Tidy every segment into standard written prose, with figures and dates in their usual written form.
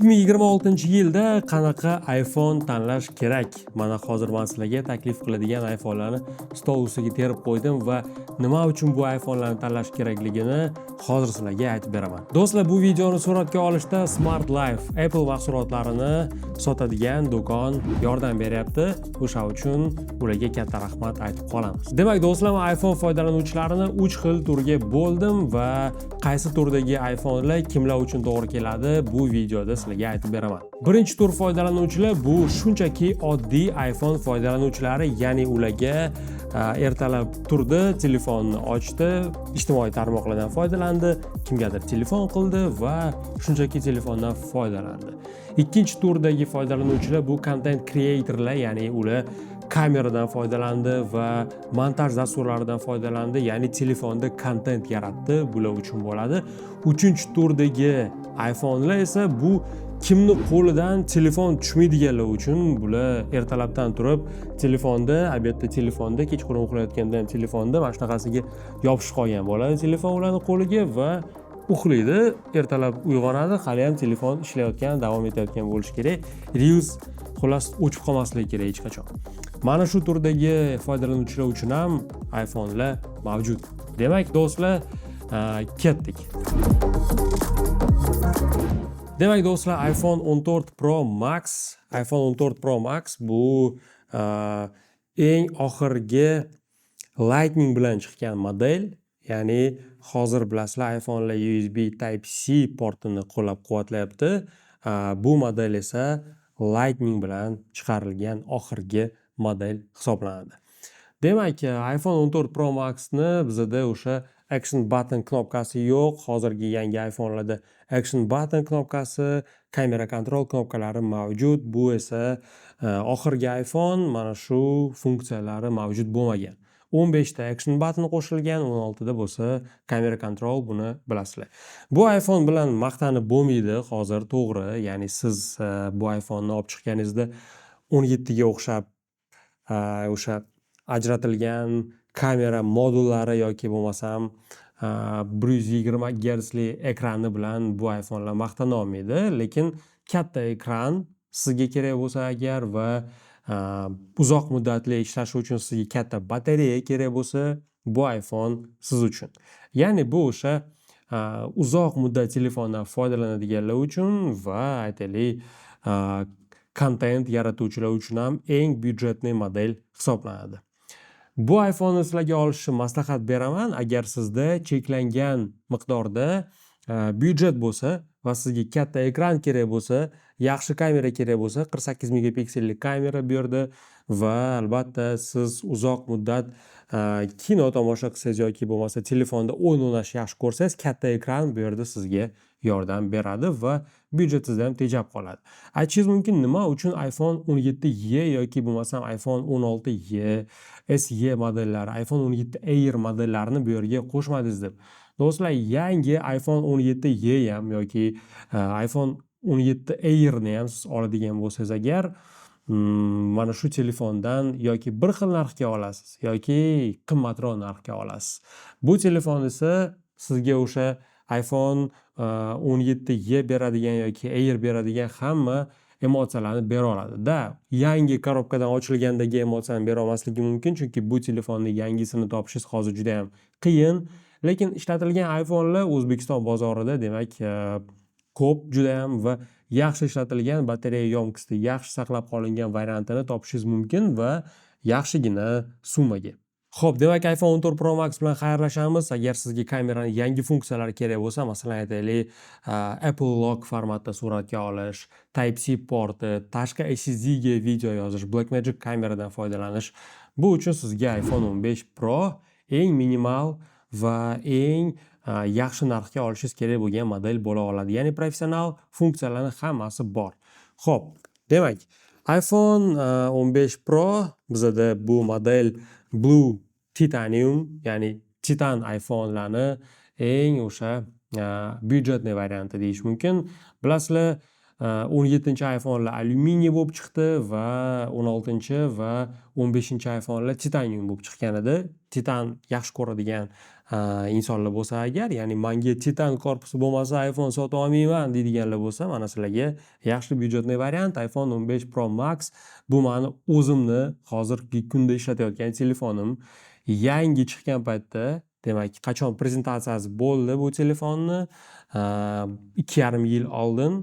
2026-yilda qanaqa iPhone tanlash kerak? Mana hozir men sizlarga taklif qiladigan iPhone'larni stol ustiga terib qo'ydim va nima uchun bu iPhone'larni tanlash kerakligini hozir sizlarga aytib beraman. Do'stlar, bu videoni suratga olishda Smart Life Apple mahsulotlarini sotadigan do'kon yordam beryapti. O'sha uchun ularga katta rahmat aytib qolamiz. Demak, do'stlar, men iPhone foydalanuvchilarini 3 xil turga bo'ldim va qaysi turdagi iPhone'lar kimlar uchun to'g'ri keladi bu videoda sizlarga aytib beraman. Birinchi tur foydalanuvchilar bu shunchaki oddiy iPhone foydalanuvchilari, ya'ni ularga ertalab turdi, telefonni ochdi, ijtimoiy tarmoqlardan foydalandi, kimgadir telefon qildi va shunchaki telefondan foydalandi. Ikkinchi turdagi foydalanuvchilar bu content creatorlar, ya'ni ular kameradan foydalandi va montaj dasturlaridan foydalandi, ya'ni telefonda kontent yaratdi, bular uchun bo'ladi. Uchinchi turdagi iPhone'lar esa bu kimni qo'lidan telefon tushmaydiganlar uchun, bular ertalabdan turib telefonda, albatta telefonda, kechqurun uxlayotganda ham telefonda mana shunaqasiga yopishib qolgan bo'ladi telefon ularning qo'liga va uxlaydi, ertalab uyg'onadi, hali ham telefon ishlayotgan, davom etayotgan bo'lishi kerak. Reels xullas o'chib qolmasligi kerak hech qachon. Mana shu turdagi foydalanuvchilar uchun ham iPhone'lar mavjud. Demak, do'stlar, ketdik. Demak, do'stlar, iPhone 14 Pro Max, iPhone 14 Pro Max bu eng oxirgi Lightning bilan chiqqan model. Ya'ni hozir bilasizlar, iPhone'lar USB Type-C portini qo'llab-quvvatlayapti. Bu model esa Lightning bilan chiqarilgan oxirgi model hisoblanadi. Demak, iPhone 14 Pro Max'ni bizda o'sha Action Button knopkasi yo'q. Hozirgi yangi iPhone'larda Action Button knopkasi, kamera kontrol knopkalari mavjud. Bu esa oxirgi iPhone mana shu funksiyalari mavjud bo'lmagan. 15 ta Action Button qo'shilgan, 16 da bo'lsa kamera kontrol, buni bilasizlar. Bu iPhone bilan maqtanib bo'lmaydi hozir, to'g'ri. Ya'ni siz bu iPhone'ni olib chiqqaningizda 17 ga o'xshab o'sha ajratilgan kamera modullari yoki bo'lmasam 120 Hzli ekrani bilan bu iPhone'lar maqtana olmaydi, lekin katta ekran sizga kerak bo'lsa agar va uzoq muddatli ishlashi uchun sizga katta batareya kerak bo'lsa, bu iPhone siz uchun. Ya'ni bu o'sha uzoq muddat telefondan foydalanadiganlar uchun va aytaylik kontent yaratuvchilar uchun ham eng byudjetli model hisoblanadi. Bu iPhone'ni sizlarga olishni maslahat beraman. Agar sizda cheklangan miqdorda byudjet bo'lsa va sizga katta ekran kerak bo'lsa, yaxshi kamera kerak bo'lsa, 48 megapiksellik kamera bu yerda va albatta siz uzoq muddat kino tomosha qilsangiz yoki bo'lmasa telefonda o'yin o'ynashni yaxshi ko'rsangiz, katta ekran bu yerda sizga yordam beradi va byudjetingizda ham tejab qoladi. Aytishingiz mumkin, nima uchun iPhone 17e yoki bo'lmasam iPhone 16e, SE modellari, iPhone 17 Air modellarini bu yerga qo'shmadingiz deb. Do'stlar, yangi iPhone 17e ham yoki iPhone 17 Airni ham siz oladigan bo'lsangiz agar, mana shu telefondan yoki bir xil narxga olasiz yoki qimmatroq narxga olasiz. Bu telefon esa sizga o'sha iPhone 17e beradigan yoki Air beradigan hamma emotsiyalarni bera oladi. Yangi korobkadan ochilgandagi emotsiyani bera olmasligi mumkin, chunki bu telefonning yangisini topishingiz hozir juda ham qiyin. Lekin ishlatilgan iPhone'lar O'zbekiston bozorida, demak, ko'p juda ham va yaxshi ishlatilgan, batareya yomkisida yaxshi saqlab qolingan variantini topishingiz mumkin va yaxshigina summaga. Xo'p, demak, iPhone 14 Pro Max bilan xayrlashamiz. Agar sizga kameraning yangi funksiyalari kerak bo'lsa, masalan aytaylik, Apple Lock formatda suratga olish, Type-C porti, tashqi SSD ga video yozish, Blackmagic kameradan foydalanish, bu uchun sizga iPhone 15 Pro eng minimal va eng yaxshi narxga olishingiz kerak bo'lgan model bo'la oladi. Ya'ni professional funksiyalarning hammasi bor. Xo'p, demak, iPhone 15 Pro bizda bu model Blue Titanium, ya'ni Titan iPhone'larni eng o'sha byudjetli varianti deyish mumkin. Bilasizlar, 17-iPhone'lar alyuminiy bo'lib chiqdi va 16 va 15 iPhone'lar titanium bo'lib chiqqan edi. Titan yaxshi ko'radigan insonlar bo'lsa agar, ya'ni manga titan korpusi bo'lmasa iPhone sotib olmayman deydiganlar bo'lsa, mana sizlarga yaxshi byudjetniy variant iPhone 15 Pro Max. Bu mani o'zimni hozirgi kunda ishlatayotgan telefonim. Yangi chiqqan paytda, demak, qachon prezentatsiyasi bo'ldi bu telefonni? 2,5 yil oldin,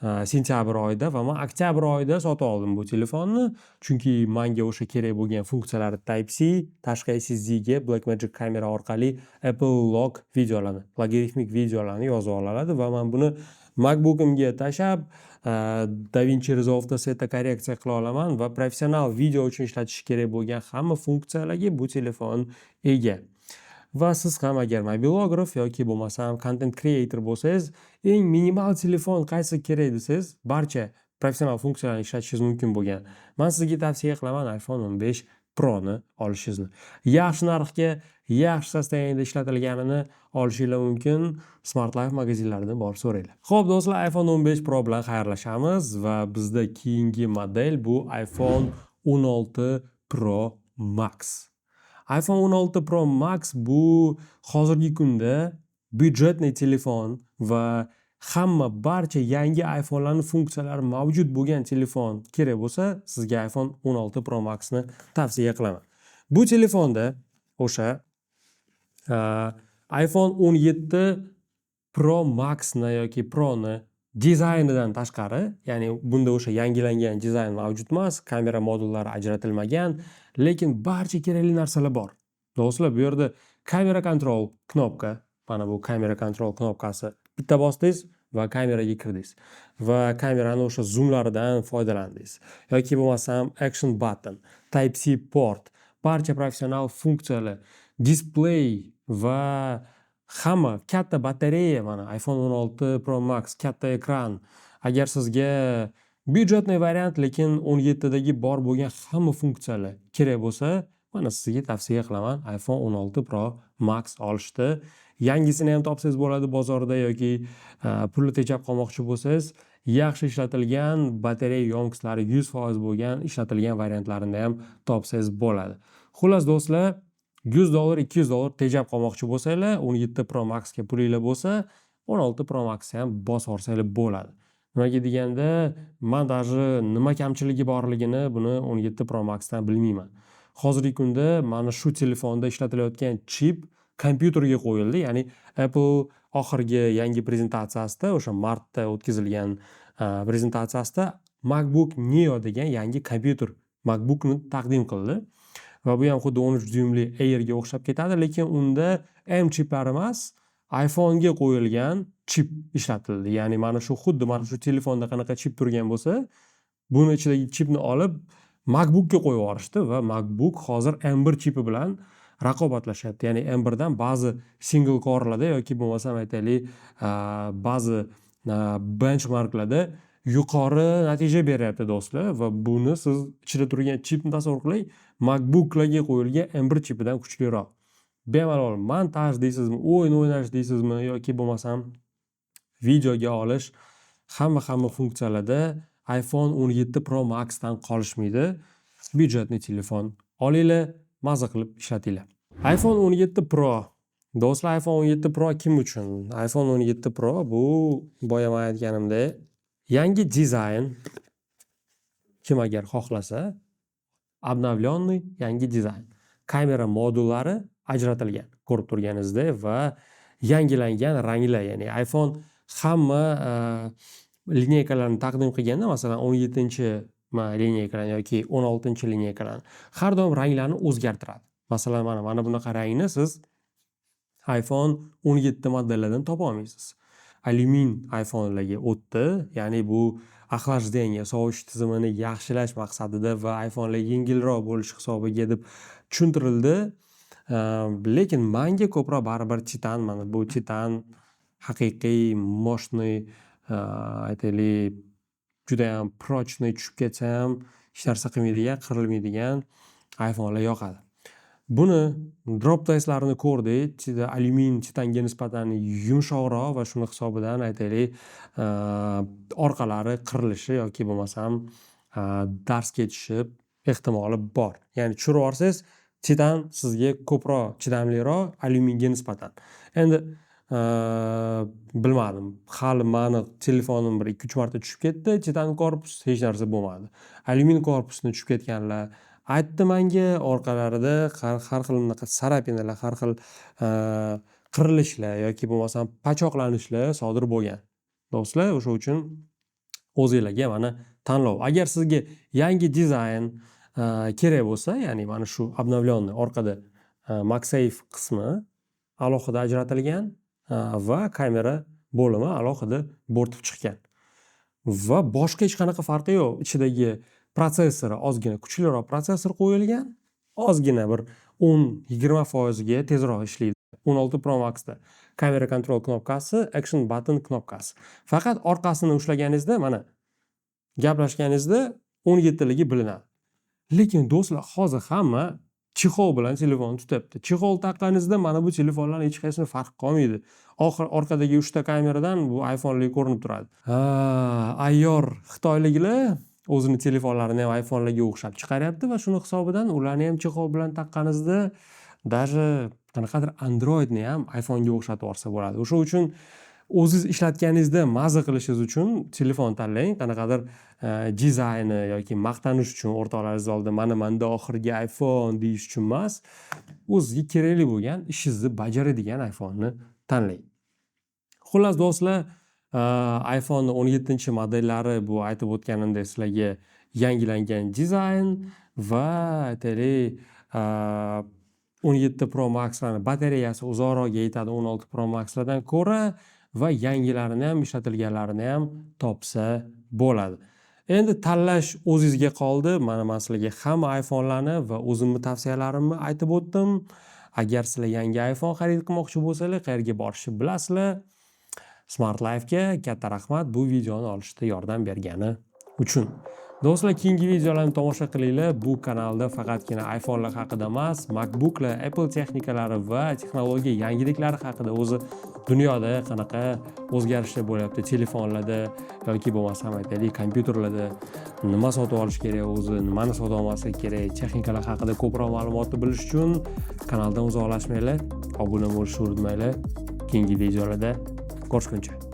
sentyabr oyida va men oktyabr oyida sotib oldim bu telefonni. Chunki menga o'sha kerak bo'lgan funksiyalari Type-C, tashqi SSDga Blackmagic kamera orqali Apple Log videolarni, logarifmik videolarni yozib oladi va men buni MacBook'imga tashlab, DaVinci Resolve'da setta korreksiya qila olaman va professional video uchun ishlatish kerak bo'lgan hamma funksiyalarga bu telefon ega. Va siz ham agar mobilograf yoki bo'lmasam content creator bo'lsangiz, eng minimal telefon qaysi kerak desangiz, barcha professional funksiyalarni ishlatishingiz mumkin bo'lgan. Men sizga tavsiya qilaman iPhone 15 Pro ni olishingizni. Yaxshi narxga, yaxshi sostoyaniyada ishlatilganini olishinglar mumkin. Smart Life magazinlaridan borib so'ranglar. Xo'p do'stlar, iPhone 15 Pro bilan xayrlashamiz va bizda keyingi model bu iPhone 16 Pro Max. iPhone 16 Pro Max bu hozirgi kunda byudjetniy telefon va hamma barcha yangi iPhone'larning funksiyalari mavjud bo'lgan telefon kerak bo'lsa, sizga iPhone 16 Pro Max ni tavsiya qilaman. Bu telefonda o'sha iPhone 17 Pro Max ni yoki Pro ni dizaynidan tashqari, ya'ni bunda o'sha yangilangan dizayn mavjud emas, kamera modullari ajratilmagan, lekin barcha kerakli narsalar bor. Do'stlar, bu yerda kamera control knopka, mana bu kamera control knopkasi, bitta bosdingiz va kameraga kirdingiz va kamerani o'sha zoomlaridan foydalandingiz. Yoki bo'lmasam action button, Type-C port, barcha professional funksiyalar, display va hamma, katta batareya, mana iPhone 16 Pro Max, katta ekran. Agar sizga byudjetniy variant, lekin 17 dagi bor bo'lgan hamma funksiyalar kerak bo'lsa, mana sizga tavsiya qilaman iPhone 16 Pro Max olishni. Yangisini ham topsangiz bo'ladi bozorda yoki pulni tejab qolmoqchi bo'lsangiz, yaxshi ishlatilgan, batareya yonkislari 100% bo'lgan ishlatilgan variantlarini ham topsangiz bo'ladi. Xullas do'stlar, $100, $200 tejab qolmoqchi bo'lsanglar, 17 Pro Max ga pulinglar bo'lsa, 16 Pro Max ham bosib olsanglar bo'ladi. Nimaga deganda, men даже nima kamchiligi borligini buni 17 Pro Max dan bilmayman. Hozirgi kunda mana shu telefonda ishlatilayotgan chip kompyuterga qo'yildi, ya'ni Apple oxirgi yangi prezentatsiyasida, o'sha martda o'tkazilgan prezentatsiyasida MacBook Neo degan yangi kompyuter MacBookni taqdim qildi. Va bu ham xuddi 13 dyuymli Airga o'xshab ketadi, lekin unda M chiplari emas, iPhone'ga qo'yilgan chip ishlatildi. Ya'ni mana shu xuddi mana shu telefonda qanaqa chip turgan bo'lsa, buni ichidagi chipni olib MacBook'ga qo'yib yuborishdi va MacBook hozir M1 chipi bilan raqobatlashyapti. Ya'ni M1 dan ba'zi single core'larda yoki bo'lmasam aytaylik, ba'zi benchmarklarda yuqori natija beryapti do'stlar va buni siz ichida turgan chipni tasavvur qiling, MacBook'larga qo'yilgan M1 chipidan kuchliroq. Bemalol montaj deysizmi, o'yin o'ynash deysizmi yoki bo'lmasam videoga olish, hamma funksiyalarda iPhone 17 Pro Max dan qolishmaydi. Byudjetniy telefon olinglar, maza qilib ishlatinglar. iPhone 17 Pro. Do'stlar, iPhone 17 Pro kim uchun? iPhone 17 Pro bu boya men aytganimdek yangi dizayn. Kim agar xohlasa, обновленный yangi dizayn. Kamera modullari ajratilgan, ko'rib turganingizdek va yangilangan ranglar, ya'ni iPhone hamma lineykalarni taqdim qilganda, masalan 17-lineykalarni yoki 16-lineykalarni har doim ranglarni o'zgartiradi. Masalan, mana bunaqa rangni siz iPhone 17 modellaridan topa olmaysiz. Alyumin iPhone'larga o'tdi, ya'ni bu охлаждение, sovish tizimini yaxshilash maqsadida va iPhone'lar yengilroq bo'lish hisobiga deb tushuntirildi. Lekin menga ko'proq baribir Titan, mana bu Titan haqiqiy moshniy, aytaylik, juda ham prochniy, tushib ketsa ham hech narsa qilmaydigan, qirilmaydigan iPhone'lar yoqadi. Buni drop testlarini ko'rdik, alyumin Titanga nisbatan yumshoqroq va shuni hisobidan aytaylik, orqalari qirilishi yoki bo'lmasam dars ketishi ehtimoli bor. Ya'ni tushirib olsangiz, titan sizga ko'proq chidamliroq alyuminga nisbatan. Endi bilmadim, hali mani telefonim bir 2-3 marta tushib ketdi, titan korpus hech narsa bo'lmadi. Alyumin korpusni tushib ketganlar aytdi menga, orqalarida har xil sarapinalar, har xil qirilishlar yoki bo'lmasam pachoqlanishlar sodir bo'lgan. Do'stlar, o'sha uchun o'zingizlarga mana tanlov. Agar sizga yangi dizayn kerak bo'lsa, ya'ni mana shu обновленный orqada MagSafe qismi alohida ajratilgan va kamera bo'limi alohida bo'rtib chiqqan. Va boshqa hech qanaqa farqi yo'q. Ichidagi protsessori ozgina kuchliroq protsessor qo'yilgan, ozgina bir 10-20% ga tezroq ishlaydi. 16 Pro Maxda kamera kontrol knopkasi, action button knopkasi. Faqat orqasini ushlaganingizda mana gaplashganingizda 17 ligi bilinadi. Lekin do'stlar, hozir hamma chexol bilan telefon tutyapti. Chexol taqqaningizda mana bu telefonlarning hech qaysini farqi qolmaydi. Orqadagi 3 ta kameradan bu iPhone'lik ko'rinib turadi. Ayyor xitoyliklar o'zini telefonlarini ham iPhone'larga o'xshab chiqaryapti va shuni hisobidan ularni ham chexol bilan taqqaningizda даже qanaqadir Androidni ham iPhone'ga o'xshatib olsa bo'ladi. O'sha uchun o'zingiz ishlatganingizda maza qilishingiz uchun telefon tanlang, qanaqadir dizayni yoki maqtanish uchun o'rtoqlaringiz oldida mana menda oxirgi iPhone deyish uchun emas, o'zingizga kerakli bo'lgan ishingizni bajaradigan iPhone'ni tanlang. Xullas do'stlar, iPhone 17-modellari bu aytib o'tganimdek sizlarga yangilangan dizayn va aytaylik 17 Pro Max'larning batareyasi uzoqroqga yetadi 16 Pro Max'lardan ko'ra va yangilarini ham ishlatilganlarini ham topsa bo'ladi. Endi tanlash o'zingizga qoldi. Men sizlarga hamma iPhone'larni va o'zimning tavsiyalarimni aytib o'tdim. Agar sizlar yangi iPhone xarid qilmoqchi bo'lsangiz, qayerga borishni bilasizlar. Smart Life'ga katta rahmat bu videoni olishda yordam bergani uchun. Do'stlar, keyingi videolarni tomosha qilinglar. Bu kanalda faqatgina iPhone'lar haqida emas, MacBook'lar, Apple texnikalari va texnologiya yangiliklari haqida, o'zi dunyoda qanaqa o'zgarishlar bo'lyapti telefonlarda yoki bo'lmasam aytaylik kompyuterlarda nima sotib olish kerak, o'zi nimani sotib olmaslik kerak, texnikalar haqida ko'proq ma'lumotni bilish uchun kanaldan uzoqlashmanglar, obuna bo'lishni unutmanglar. Keyingi videolarda ko'rishguncha.